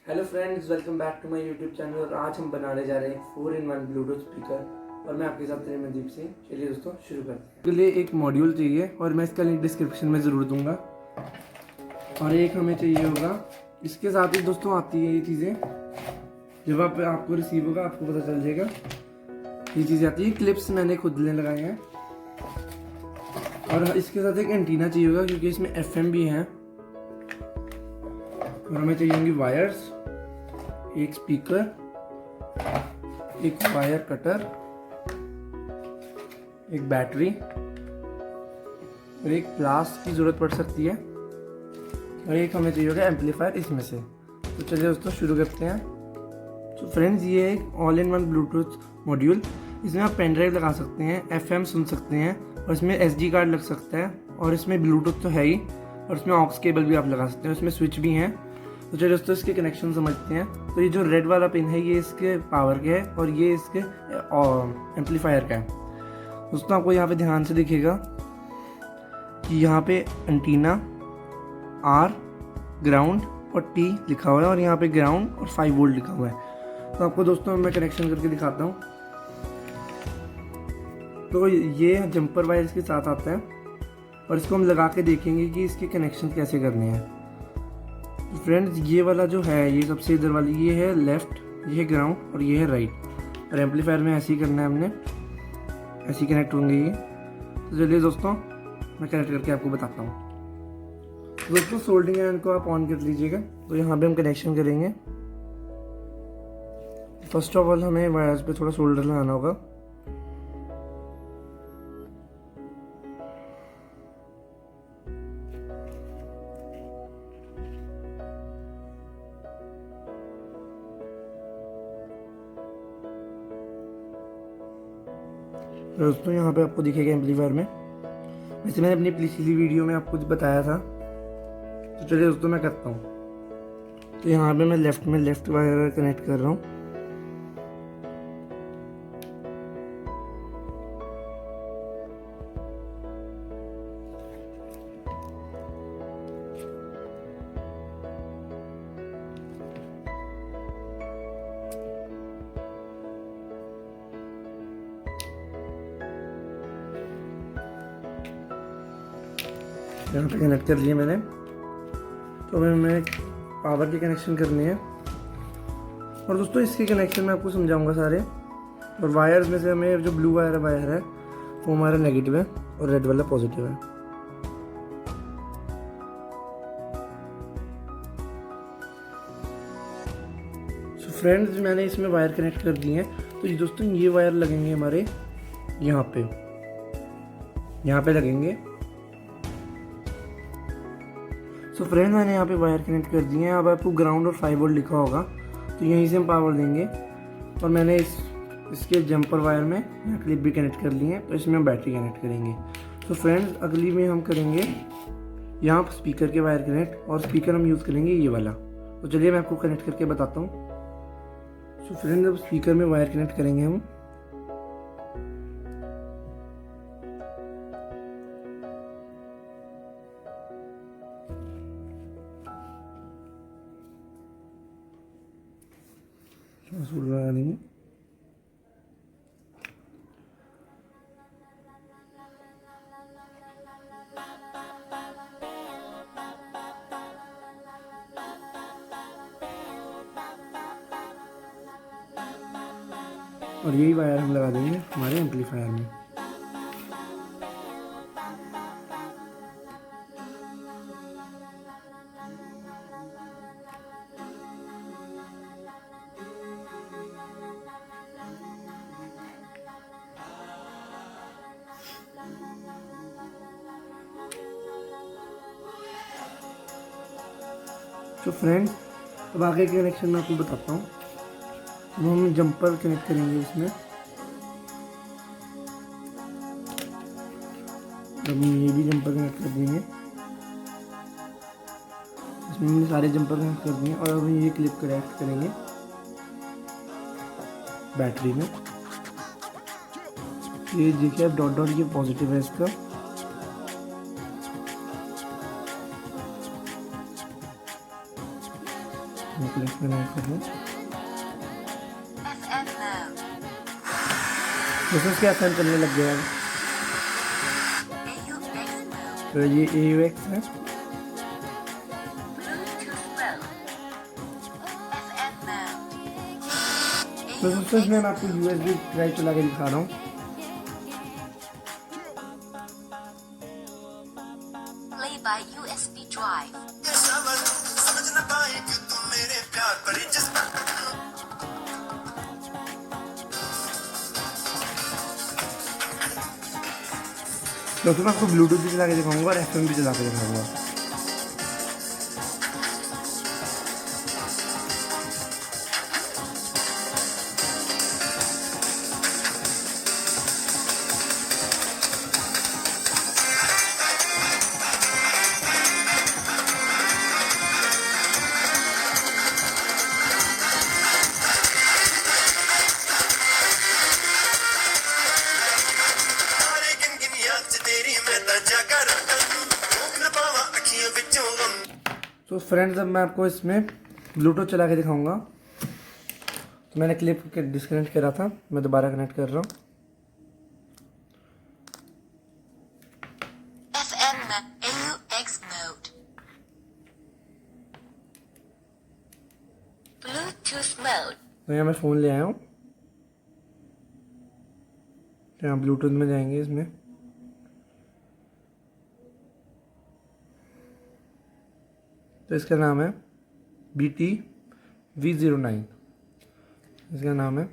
Hello friends, welcome back to my YouTube channel. और आज हम बनाने जा रहे हैं 4-in-1 ब्लूटूथ स्पीकर। और मैं आपके साथ मनदीप सिंह। चलिए दोस्तों शुरू करते हैं। इसके लिए एक मॉड्यूल चाहिए और मैं इसका लिंक डिस्क्रिप्शन में ज़रूर दूंगा। और एक हमें चाहिए होगा, इसके साथ ही दोस्तों आती है ये चीज़ें। जब आपको रिसीव होगा आपको पता चल जाएगा ये चीज़ें आती है। क्लिप्स मैंने खुद ले लगाए हैं। और इसके साथ एक एंटीना चाहिए होगा क्योंकि इसमें FM भी है। और हमें चाहिए होंगी वायर्स, एक स्पीकर, एक वायर कटर, एक बैटरी और एक प्लास की ज़रूरत पड़ सकती है। और एक हमें चाहिए होगा एम्पलीफायर इसमें से। तो चलिए दोस्तों शुरू करते हैं। तो फ्रेंड्स, ये एक all in one Bluetooth module. इसमें आप पेन ड्राइव लगा सकते हैं, FM सुन सकते हैं और इसमें SD कार्ड लग सकता है। और इसमें ब्लूटूथ तो है ही, और इसमें ऑक्स केबल भी आप लगा सकते हैं। इसमें स्विच भी हैं। तो चलिए दोस्तों इसके कनेक्शन समझते हैं। तो ये जो रेड वाला पिन है ये इसके पावर के है और ये इसके एम्पलीफायर का है। दोस्तों आपको यहाँ पे ध्यान से दिखेगा कि यहाँ पे एंटीना, R, ग्राउंड और T लिखा हुआ है और यहाँ पे ग्राउंड और 5 वोल्ट लिखा हुआ है। तो आपको दोस्तों मैं कनेक्शन करके दिखाता हूँ। तो ये जंपर वायर इसके साथ आता है और इसको हम लगा के देखेंगे कि इसके कनेक्शन कैसे करने हैं। फ्रेंड्स, ये वाला जो है, ये सबसे इधर वाली, ये है लेफ्ट, ये है ग्राउंड और ये है राइट। और एम्पलीफायर में ऐसे ही करना है हमने, ऐसे ही कनेक्ट होंगे ये। तो चलिए दोस्तों मैं कनेक्ट करके आपको बताता हूँ। दोस्तों सोल्डरिंग आयरन को आप ऑन कर लीजिएगा। तो यहाँ पे हम कनेक्शन करेंगे। फर्स्ट ऑफ ऑल हमें वायर्स पे थोड़ा सोल्डर लगाना होगा। दोस्तों यहाँ पे आपको दिखेगा एम्पलीफायर में, वैसे मैंने अपनी पिछली वीडियो में आपको बताया था। तो चलिए दोस्तों मैं करता हूँ। तो यहाँ पे मैं लेफ्ट वायर कनेक्ट कर रहा हूँ। यहाँ पे कनेक्ट कर लिए मैंने। तो हमें पावर की कनेक्शन करनी है। और दोस्तों इसके कनेक्शन मैं आपको समझाऊंगा सारे। और वायर्स में से हमें जो ब्लू वायर है वो हमारा नेगेटिव है और रेड वाला पॉजिटिव है। सो फ्रेंड्स, मैंने इसमें वायर कनेक्ट कर दिए हैं। तो ये दोस्तों ये वायर लगेंगे हमारे यहाँ पे लगेंगे। सो फ्रेंड्स, मैंने यहाँ पे वायर कनेक्ट कर दिए हैं। अब आपको ग्राउंड और 5 वोल्ट लिखा होगा, तो यहीं से हम पावर देंगे। और मैंने इसके जंपर वायर में यहाँ क्लिप भी कनेक्ट कर ली है। तो इसमें हम बैटरी कनेक्ट करेंगे। तो फ्रेंड्स, अगली में हम करेंगे यहाँ स्पीकर के वायर कनेक्ट, और स्पीकर हम यूज़ करेंगे ये वाला। तो चलिए मैं आपको कनेक्ट करके बताता हूँ। तो फ्रेंड्स, अब स्पीकर में वायर कनेक्ट करेंगे हम। लगा देंगे। और यही वायर हम लगा देंगे हमारे एम्पलीफायर में। तो फ्रेंड्स, अब आगे के कनेक्शन मैं आपको बताता हूँ। अब हम जंपर कनेक्ट करेंगे इसमें। अब ये भी जंपर कनेक्ट कर देंगे। इसमें हमने सारे जंपर कनेक्ट कर दिए। और अब ये क्लिप कनेक्ट करेंगे बैटरी में। ये देखिए अब डॉट ये पॉजिटिव है इसका। मैं प्लेस में ऐड कर दूँ। दोस्तों इसके एफएम चलने लग गया है। तो ये AUX है। तो दोस्तों इसमें मैं आपको USB ड्राइव चला के दिखा रहा हूँ। Play by USB drive. समझ ना पाए कि तुम मेरे प्यार पर दोस्तों मैं आपको ब्लूटूथ भी चला के दिखाऊंगा और FM भी चला के दिखाऊंगा। तो फ्रेंड्स अब मैं आपको इसमें ब्लूटूथ चला के दिखाऊंगा। तो मैंने क्लिप के डिस्कनेक्ट करा था, मैं दोबारा कनेक्ट कर रहा हूँ। FM AUX mode. Bluetooth mode. तो यहाँ मैं फ़ोन ले आया हूँ। यहाँ ब्लूटूथ में जाएंगे इसमें। तो इसका नाम है BT V09, इसका नाम है।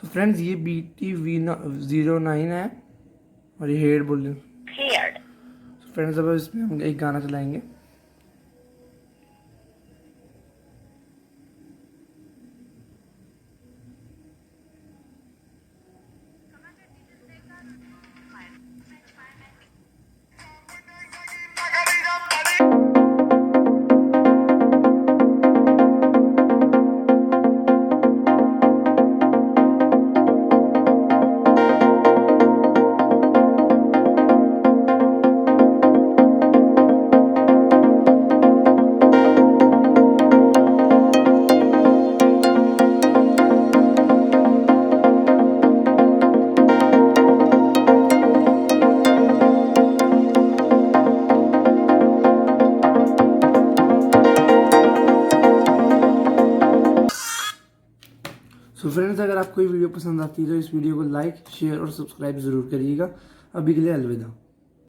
तो फ्रेंड्स ये BT V09 है और ये हेड बोल रहे हैं। तो फ्रेंड्स अब इसमें हम एक गाना चलाएंगे। सो फ्रेंड्स अगर आपको ये वीडियो पसंद आती है तो इस वीडियो को लाइक, शेयर और सब्सक्राइब ज़रूर करिएगा। अभी के लिए अलविदा।